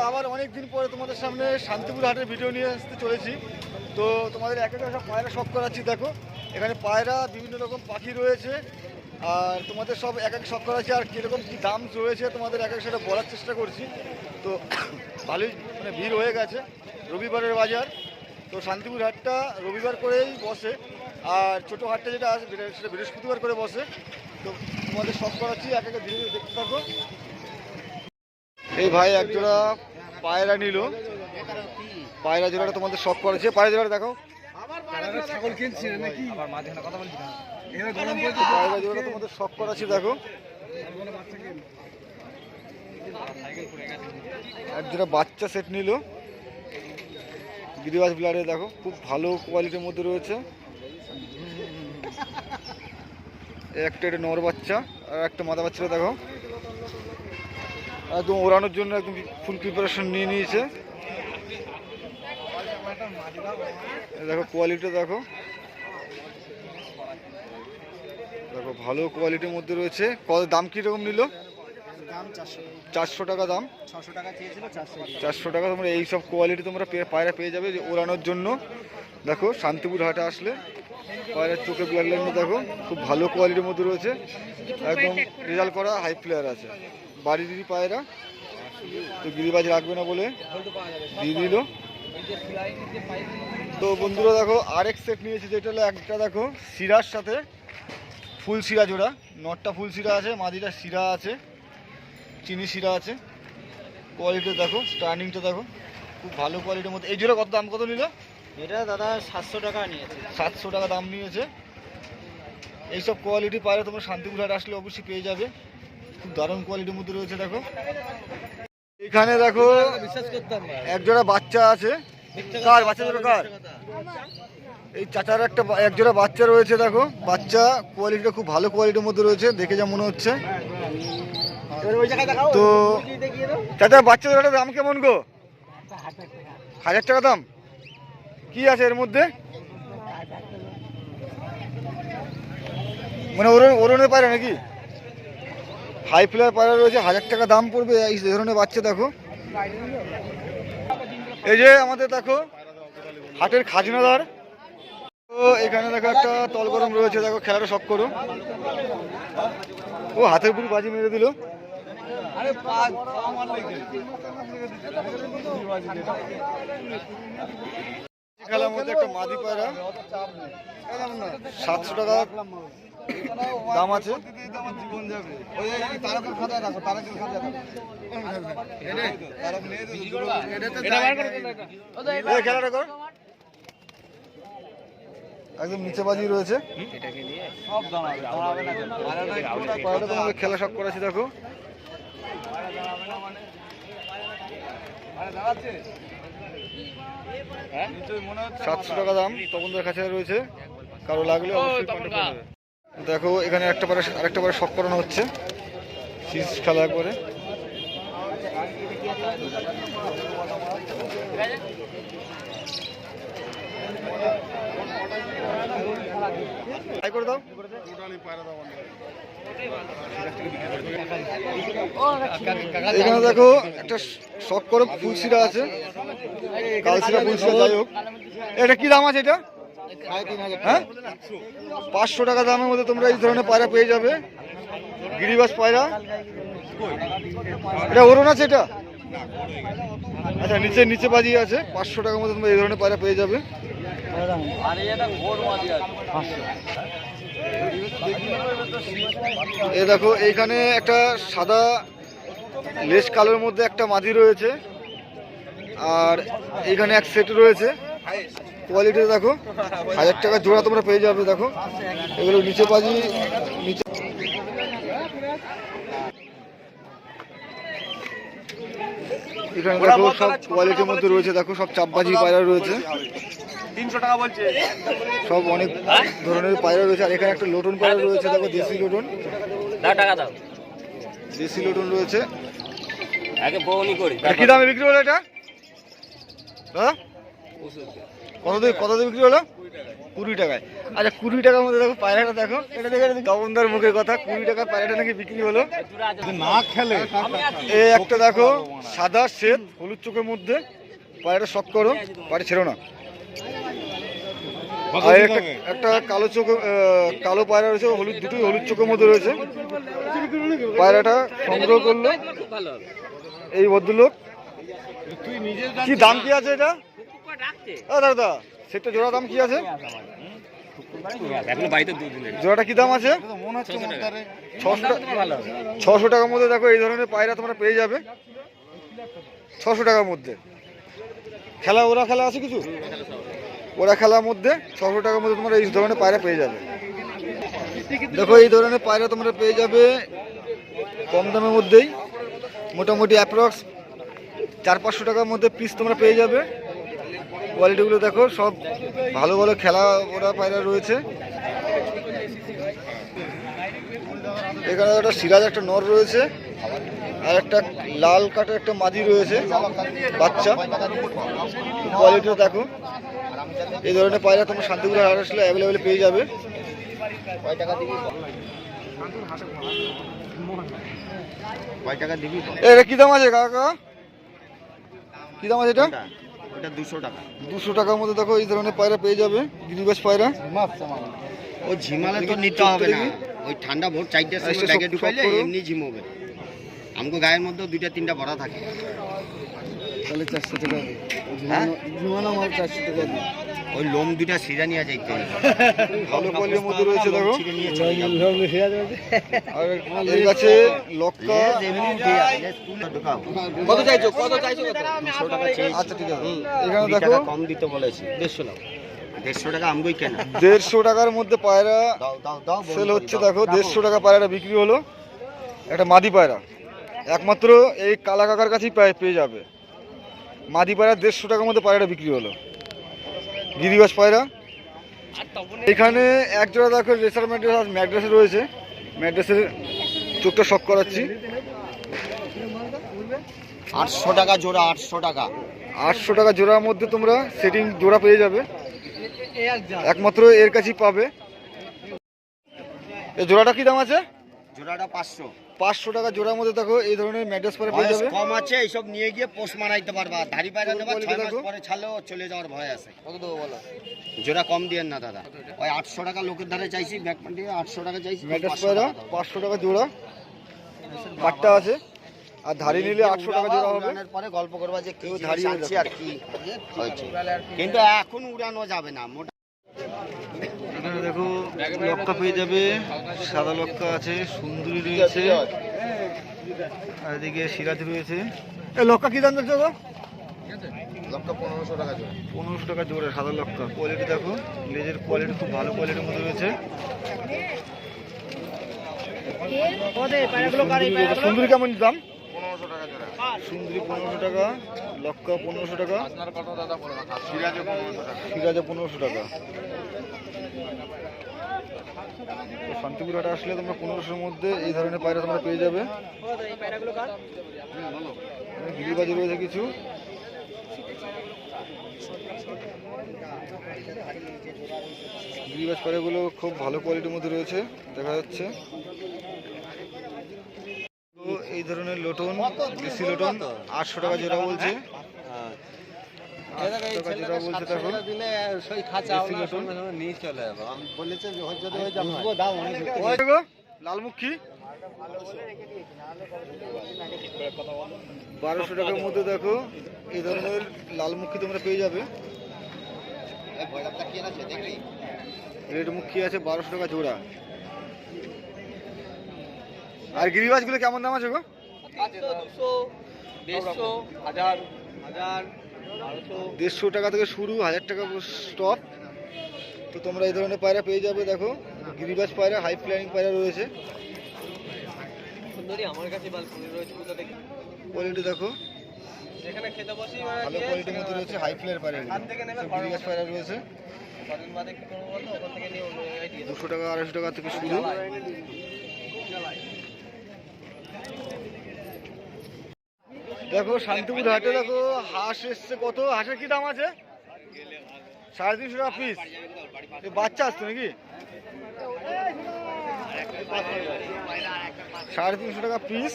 আবার অনেক দিন পরে তোমাদের সামনে শান্তিপুর হাটের ভিডিও নিয়ে আসতে চলেছি। তো তোমাদের এক একটা সব পায়রা শখ করাচ্ছি। দেখো এখানে পায়রা বিভিন্ন রকম পাখি রয়েছে, আর তোমাদের সব এক এক শখ করাচ্ছি। আর কীরকম কী দাম রয়েছে তোমাদের এক এক সেটা বলার চেষ্টা করছি। তো ভালোই মানে ভিড় হয়ে গেছে, রবিবারের বাজার। তো শান্তিপুর হাটটা রবিবার করেই বসে, আর ছোটো হাটটা যেটা আছে সেটা বৃহস্পতিবার করে বসে। তো তোমাদের শখ করাচ্ছি, এক একটা ধীরে ধীরে দেখতে থাকো। এই ভাই একজোড়া পায়রা নিল, পায়রা জোড়াটা তোমাদের শখ করেছে। পায়রা জোড়াটা দেখো, পায়রা জোড়াটা তোমাদের শখ করাচ্ছি। দেখো একজোড়া বাচ্চা সেট নিল গিরিবাজ ব্লাডে। দেখো খুব ভালো কোয়ালিটির মধ্যে রয়েছে। একটা এটা নর বাচ্চা আর একটা মাদা বাচ্চাটা দেখো একদম ওড়ানোর জন্য একদম ফুল প্রিপারেশন নিয়ে নিয়েছে। দেখো কোয়ালিটি দেখো, দেখো ভালো কোয়ালিটির মধ্যে রয়েছে। কত দাম কীরকম নিল? 400 টাকা দাম। 400 টাকা তোমরা এইসব কোয়ালিটি তোমরা পায়রা পেয়ে যাবে ওড়ানোর জন্য। দেখো শান্তিপুর হাটে আসলে পায়রার চোখে ব্লাড লাইন দেখো খুব ভালো কোয়ালিটির মধ্যে রয়েছে, একদম রেজাল্ট করা হাই প্লেয়ার আছে। বাড়িরই পায়রা, তো গিরিবাজ রাখবে না বলে দিয়ে দিল। তো বন্ধুরা দেখো আরেক সেট নিয়েছে, যেটা হলো একটা দেখো শিরার সাথে ফুল শিরা জোড়া। নটটা ফুল শিরা আছে, মাদিটা শিরা আছে, চিনি শিরা আছে। কোয়ালিটি দেখো, স্টার্নিংটা দেখো খুব ভালো কোয়ালিটির মধ্যে। এই জোড়া কত দাম কত নিল? এটা দাদা 700 টাকা নিয়েছে। 700 টাকা দাম নিয়েছে। এইসব কোয়ালিটি পায়রা তোমরা শান্তিপুর হাট আসলে অবশ্যই পেয়ে যাবে, খুব দারুণ কোয়ালিটির মধ্যে রয়েছে। দেখো এখানে দেখো এক জোড়া বাচ্চা আছে। কার বাচ্চা জোড়া? কার? এই চাচার একটা এক জোড়া বাচ্চা রয়েছে। দেখো বাচ্চা কোয়ালিটিটা খুব ভালো কোয়ালিটির মধ্যে রয়েছে দেখে যা মনে হচ্ছে। তো চাচা বাচ্চা জোড়াটার দাম কেমন গো? 1000 টাকা দাম। কি আছে এর মধ্যে? মানে ওরনের পায়রা নাকি? হাই ফ্লায়ার পায়রা রয়েছে, 1000 টাকা দাম পড়বে এই ধরনের বাচ্চা। দেখো এই যে আমাদের দেখো হাটের খাজনাদার। তো এখানে দেখো একটা তল গরম রয়েছে। দেখো খেলাটা শখ করো। ও হাতের পুরো বাজি মেরে দিল। খেলার মধ্যে একটা মাদি পায়রা 700 টাকা দাম আছে। খেলাটা কর, একদম নিচে বাজি রয়েছে। খেলা সব করেছি। দেখো 700 টাকা দাম তপনদের কাছে রয়েছে, কারো লাগলে দেখো এখানে একটা পারে আরেকটা পারে শখ করানো হচ্ছে শীষ খেলা একবারে। করে দাও এখানে দেখো একটা শখ করো ফুলশিরা আছে, কালশিরা ফুলশিরা। যাই হোক এটা কি দাম আছে? এটা হ্যাঁ 500 টাকা দামের মধ্যে তোমরা এই ধরনের পায়রা পেয়ে যাবে। গিরিবাজ পায়রা, এটা ওরন আছে এটা? আচ্ছা নিচে নিচে বাজিয়ে আছে। 500 টাকার মধ্যে তোমরা এই ধরনের পায়রা পেয়ে যাবে। এ দেখো এইখানে একটা সাদা লেস কালোর মধ্যে একটা মাদি রয়েছে, আর এইখানে এক সেট রয়েছে। কোয়ালিটি দেখো 1000 টাকা জোড়া তোমরা পেয়ে যাবে। দেখো এগুলো নিচে বাজি নিচে। এখানে দেখো সব কোয়ালিটির মধ্যে রয়েছে। দেখো সব চাপবাজি পায়রা রয়েছে, 300 টাকা বলছে। সব অনেক ধরনের পায়রা রয়েছে। আর এখানে একটা লোটন পায়রা রয়েছে। দেখো দেশি লোটন, টাকা দাও। দেশি লোটন রয়েছে। আগে বউনি করি। কি দামে বিক্রি হলো এটা? হ্যাঁ কত দিয়ে বিক্রি হলো? 20 টাকায়। আচ্ছা 20 টাকার মধ্যে দেখো পায়রাটা দেখো, এটা দেখে তপনদার মুখের কথা, 20 টাকার পায়রাটা নাকি বিক্রি হলো। না খেলে এই একটা দেখো সাদা শ্বেত হলুদ চোখের মধ্যে, পায়রাটা শখ করো, পায়রা ছেড়ো না। আর একটা কালো চোখ, কালো পায়রা রয়েছে, হলুদ, দুটোই হলুদ চোখের মধ্যে রয়েছে। পায়রাটা সংগ্রহ করলো এই ভদ্রলোক। কি দাম কি আছে এটা? দাদা সেটা জোড়া দাম কি আছে? জোড়াটা কি দাম আছে? 600 টাকার মধ্যে দেখো এই ধরনের পায়রা তোমরা পেয়ে যাবে 600 টাকার মধ্যে। ওরা খেলা আছে কিছু, ওরা খেলার মধ্যে 600 টাকার মধ্যে তোমরা এই ধরনের পায়রা পেয়ে যাবে। দেখো এই ধরনের পায়রা তোমরা পেয়ে যাবে কম দামের মধ্যেই, মোটামুটি অ্যাপ্রক্স 400-500 টাকার মধ্যে পিস তোমরা পেয়ে যাবে। কোয়ালিটিগুলো দেখো, সব ভালো ভালো খেলা ওরা পায়রা রয়েছে। এখানে একটা সিরাজ একটা নর রয়েছে, আর একটা লাল কাঠের একটা মাদি রয়েছে বাচ্চা। কোয়ালিটিও দেখো, এই ধরনের পায়রা তোমরা শান্তিপুর হাট আসলে অ্যাভেলেবেল পেয়ে যাবে। এটা কি দাম আছে কাকা? কি দাম আছে এটা? এটা 200 টাকা। 200 টাকার মধ্যে দেখো এই ধরনের পায়রা পেয়ে যাবে, গিরিবাজ পায়রা। ও ঝিমালে তো নিতে হবে না, ওই ঠান্ডা ভোর 4টার সময় ব্যাগে ঢুকাইলে এমনি ঝিমবে। আমগো গায়ের মধ্যে 2টা-3টা ভরা থাকে। তাহলে 400 টাকা ঝিমানো মাল 400 টাকা। ওই লোম 2টা সিরা নিয়ে যাইতে ভালো কোয়ালিটির মধ্যে রয়েছে দেখো। আর এর কাছে লক্কা কত চাইছো? 200 টাকা চেয়ে। আচ্ছা ঠিক আছে, এখানে দেখো কম দিতে বলেছি 150 টাকা। 150 টাকা আমগোই কেন? 150 টাকার মধ্যে পায়রা দাও সেল হচ্ছে দেখো। 150 টাকা পায়রাটা বিক্রি হলো, একটা মাদি পায়রা। একমাত্র এই কালা কাকার কাছেই পেয়ে যাবে মাদি পায়রা। 150 টাকার মধ্যে পায়রাটা বিক্রি হলো, গিরিবাজ পায়রা। এখানে এক জোড়া দেখো রেসার ম্যাড্রাসে রয়েছে, ম্যাড্রাসের চোখটা শক করাচ্ছি। 800 টাকা জোড়া, 800 টাকা। 800 টাকা জোড়ার মধ্যে তোমরা সেটিং জোড়া পেয়ে যাবে, একমাত্র এর কাছেই পাবে। এই জোড়াটা কি দাম আছে? জোড়াটা 500। 500 টাকা জোড়ার মধ্যে দেখো এই ধরনের ম্যাড্রাস পায়রা পেয়ে যাবে। কম আছে, এইসব নিয়ে গিয়ে পোস্ট মারাইতে পারবা। ধাড়ি পায়রা নেবা, 6 মাস পরে ছাড়লেও চলে যাওয়ার ভয় আছে। কত দেবো বলো? জোড়া কম দিয়েন না দাদা, ওই 800 টাকা লোকের ধারে চাইছি, ব্যাক পান্ডে 800 টাকা চাইছি। ম্যাড্রাস পায়রা 500 টাকা জোড়া, পাট্টা আছে। আর ধাড়ি নিলে 800 টাকা জোড়া হবে। পরে গল্প করবা যে কেউ ধাড়ি আনছি আর কি হয়েছে, কিন্তু এখন উড়ানো যাবে না। মোটা এখানে দেখো লক্কা পেয়ে যাবে, সাদা লক্কা আছে, সুন্দরী রয়েছে, আর এদিকে সিরাজ রয়েছে। এই লক্কা কি দাম দেখছো গো? লক্ষ 1500 টাকা জোড়া। 1500 টাকা জোড়া সাদা লক্কা। কোয়ালিটি দেখো, লেজের কোয়ালিটি খুব ভালো কোয়ালিটির মধ্যে রয়েছে। সুন্দরী কেমন দাম? 1500 টাকা জোড়া। সুন্দরী 1500 টাকা, লক্কা 1500 টাকা, সিরাজে 1500 টাকা। সিরাজে 1500 টাকা। শান্তিপুর হাটে আসলে তোমরা 1500-এর মধ্যে এই ধরনের পায়রা তোমরা পেয়ে যাবে। গিরিবাজি রয়েছে কিছু। গিরিবাজ পায়রাগুলো খুব ভালো কোয়ালিটির মধ্যে রয়েছে, দেখা যাচ্ছে। তো এই ধরনের লোটন, দেশি লোটন 800 টাকা জোড়া বলছে। 800 টাকা জোড়া বলছে দেখো। লালমুখী 1200 টাকার মধ্যে দেখো এই ধরনের লালমুখী তোমরা পেয়ে যাবে। রেড মুখী আছে 1200 টাকা জোড়া। আর গিরিবাজগুলো কেমন দাম আছে গো? 150 টাকা থেকে শুরু, 1000 টাকা স্টপ। তো তোমরা এই ধরনের পায়রা পেয়ে যাবে। দেখো গিরিবাজ পায়রা, হাই ফ্লাইং পায়রা রয়েছে। কোয়ালিটি দেখো ভালো কোয়ালিটির মধ্যে রয়েছে, হাই ফ্লাইয়ের পায়রা, গিরিবাজ পায়রা রয়েছে। 200 টাকা 250 টাকা থেকে শুরু। দেখো শান্তিপুর হাটে দেখো হাঁস এসছে কত। হাঁসের কি দাম আছে? 350 টাকা পিস। এই বাচ্চা আসতো নাকি? 350 টাকা পিস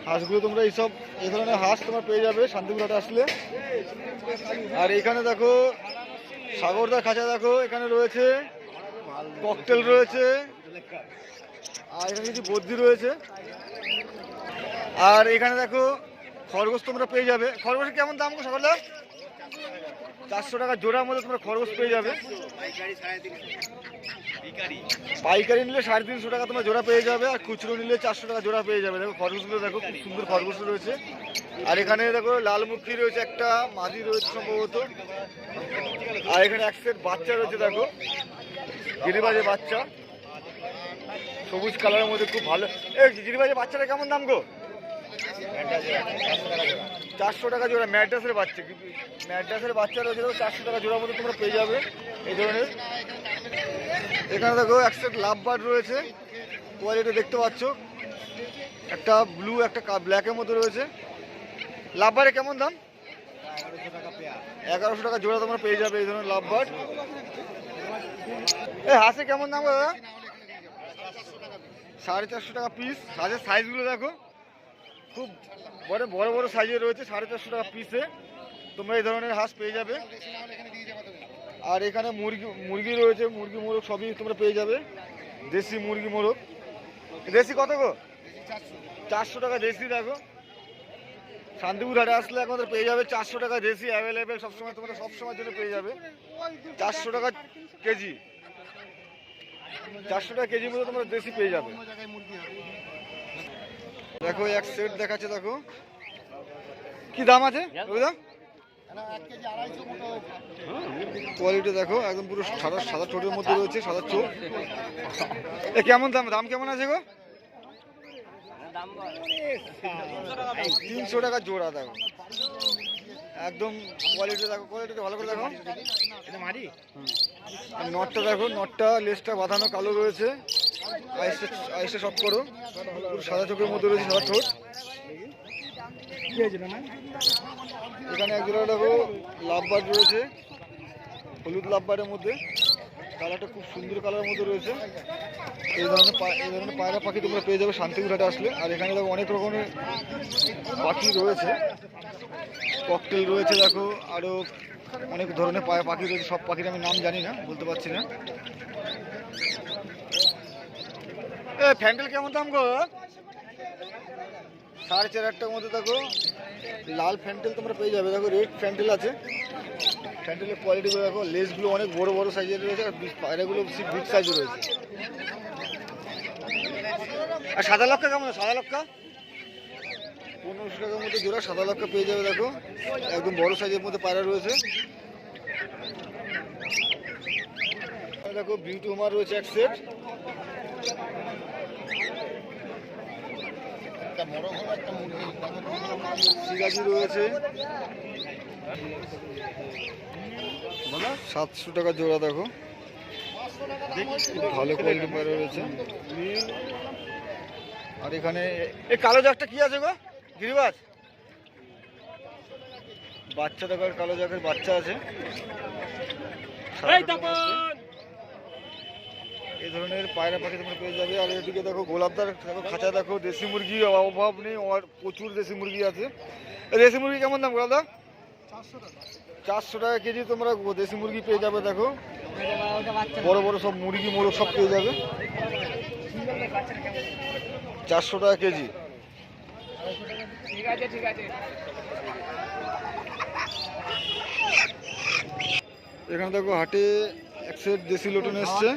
হাঁসগুলো। তোমরা এইসব এই ধরনের হাঁস তোমরা পেয়ে যাবে শান্তিপুর হাটে আসলে। আর এখানে দেখো সাগরদার খাঁচা দেখো, এখানে রয়েছে ককটেল রয়েছে, আর এখানে কিছু বদ্রি রয়েছে। আর এখানে দেখো খরগোশ তোমরা পেয়ে যাবে। খরগোশের কেমন দাম গো সাগরদা? 400 টাকা জোড়ার মধ্যে তোমরা খরগোশ পেয়ে যাবে। পাইকারি নিলে 350 টাকা তোমরা জোড়া পেয়ে যাবে, আর খুচরো নিলে 400 টাকা জোড়া পেয়ে যাবে। দেখো খরগোশগুলো দেখো, খুব সুন্দর খরগোশ রয়েছে। আর এখানে দেখো লালমুখী রয়েছে, একটা মাঝি রয়েছে সম্ভবত। আর এখানে এক সেট বাচ্চা রয়েছে দেখো, গিরিবাজের বাচ্চা, সবুজ কালারের মধ্যে খুব ভালো। এই গিরিবাজের বাচ্চাটা কেমন দাম গো? 400 টাকা জোড়া। ম্যাড্রাসের বাচ্চা, ম্যাড্রাসের বাচ্চা রয়েছে দেখো, 400 টাকা জোড়ার মধ্যে তোমরা পেয়ে যাবে এই ধরনের। এখানে দেখো এক সেট লাভ বার্ড রয়েছে, কোয়ালিটি দেখতে পাচ্ছ, একটা ব্লু একটা ব্ল্যাকের মধ্যে রয়েছে। লাভ বার্ডের কেমন দাম? 1100 টাকা জোড়া তোমরা পেয়ে যাবে এই ধরনের লাভ বার্ড। এই হাঁসে কেমন দাম দাদা? 450 টাকা পিস। হাঁসের সাইজগুলো দেখো, খুব বড় বড় বড় সাইজের রয়েছে। 450 টাকা পিসে তোমরা এই ধরনের হাঁস পেয়ে যাবে। আর এখানে মুরগি রয়েছে, মুরগি মোরগ সবই তোমরা পেয়ে যাবে। দেশি মুরগি মোরগ। দেশি কত গো? 400 টাকা দেশি। দেখো শান্তিপুর হাটে আসলে এখন পেয়ে যাবে 400 টাকা দেশি অ্যাভেলেবেল সবসময়, তোমরা সবসময়ের জন্য পেয়ে যাবে। 400 টাকা কেজি, 400 টাকা কেজির মধ্যে তোমরা দেশি পেয়ে যাবে। দেখো এক সেট দেখাচ্ছে, দেখো কি দাম আছে কোয়ালিটি দেখো, একদম পুরো সাদা সাদা ঠোঁটের মধ্যে রয়েছে, সাদা চোখ। এ কেমন দাম? দাম কেমন আছে গো? 300 টাকা জোড়া। দেখো একদম কোয়ালিটি দেখো, কোয়ালিটি ভালো করে দেখো। আর নটটা দেখো, নটটা লেজটা বাঁধানো কালো রয়েছে, আইসে সব করো, পুরো সাদা চোখের মধ্যে রয়েছে, সাদা ঠোঁট। এখানে এক জোড়া দেখো লাভ বার্ড রয়েছে, হলুদ লাভ বার্ডের মধ্যে, কালারটা খুব সুন্দর কালারের মধ্যে রয়েছে। এই ধরনের পায়রা পাখি তোমরা পেয়ে যাবে শান্তিপুর হাটে আসলে। আর এখানে দেখো অনেক রকমের পাখি রয়েছে, ককটেল রয়েছে দেখো, আরও অনেক ধরনের পাখি রয়েছে। সব পাখির আমি নাম জানি না, বলতে পারছি না। ফ্যান্ডেল কেমন দাম গো? 4,500 টাকার মধ্যে দেখো লাল ফ্যান্টেল তোমরা পেয়ে যাবে। দেখো রেড ফ্যান্টেল আছে, ফ্যান্টেলের কোয়ালিটিগুলো দেখো, লেসগুলো অনেক বড় বড় সাইজের রয়েছে, আর পায়রাগুলো বিগ সাইজের রয়েছে। আর সাদা লক্কা কেমন? সাদা লক্কা 1500 টাকার মধ্যে জোড়া সাদা লক্কা পেয়ে যাবে। দেখো একদম বড় সাইজের মধ্যে পায়রা রয়েছে। দেখো বিউটি হোমার রয়েছে এক সেট, সিরাজি রয়েছে 700 টাকা জোড়া। দেখো ভালো কোয়ালিটি পায়রা রয়েছে। আর এখানে এই কালো জাগটা কি আছে গো? গিরিবাজ বাচ্চা দেখো, কালো জাগের বাচ্চা আছে। এই ধরনের পায়রা পাখি তোমরা পেয়ে যাবে। আর এদিকে দেখো গোলাপদার দেখো খাঁচা, দেখো দেশি মুরগি অভাব নেই, প্রচুর দেশি মুরগি আছে। দেশি মুরগি কেমন দাম গোলাপদা? 400 টাকা কেজি তোমরা দেশি মুরগি পেয়ে যাবে। দেখো বড় বড় সব মুরগি মোরগ সব পেয়ে যাবে, 400 টাকা কেজি। এখানে দেখো হাটে এক সেট দেশি লটন এসছে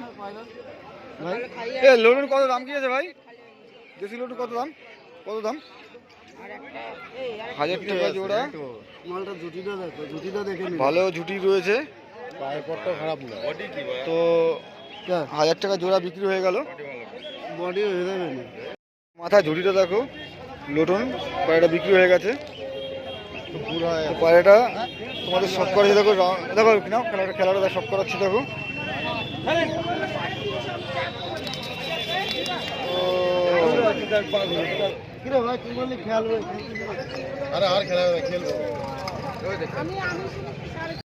ভাই। এ লটন কত দাম কি আছে ভাই? দেশি লটন কত দাম? কত দাম? 1000 টাকা জোড়া। মালটা জুটিটা দেখো, জুটিটা দেখে ভালো ঝুটি রয়েছে, পায়েরপরটা খারাপ না তো 1000 টাকা জোড়া বিক্রি হয়ে গেল। বডি হয়ে যাবে না। মাথা ঝুটিটা দেখো, লটন পায়রাটা বিক্রি হয়ে গেছে। পায়রাটা তোমাদের সব করাচ্ছে। দেখো দেখো নাও খেলাটা সব করাচ্ছি। দেখো কিরে ভাই তুই বললি খেলবে? আরে আর খেলা খেলবো।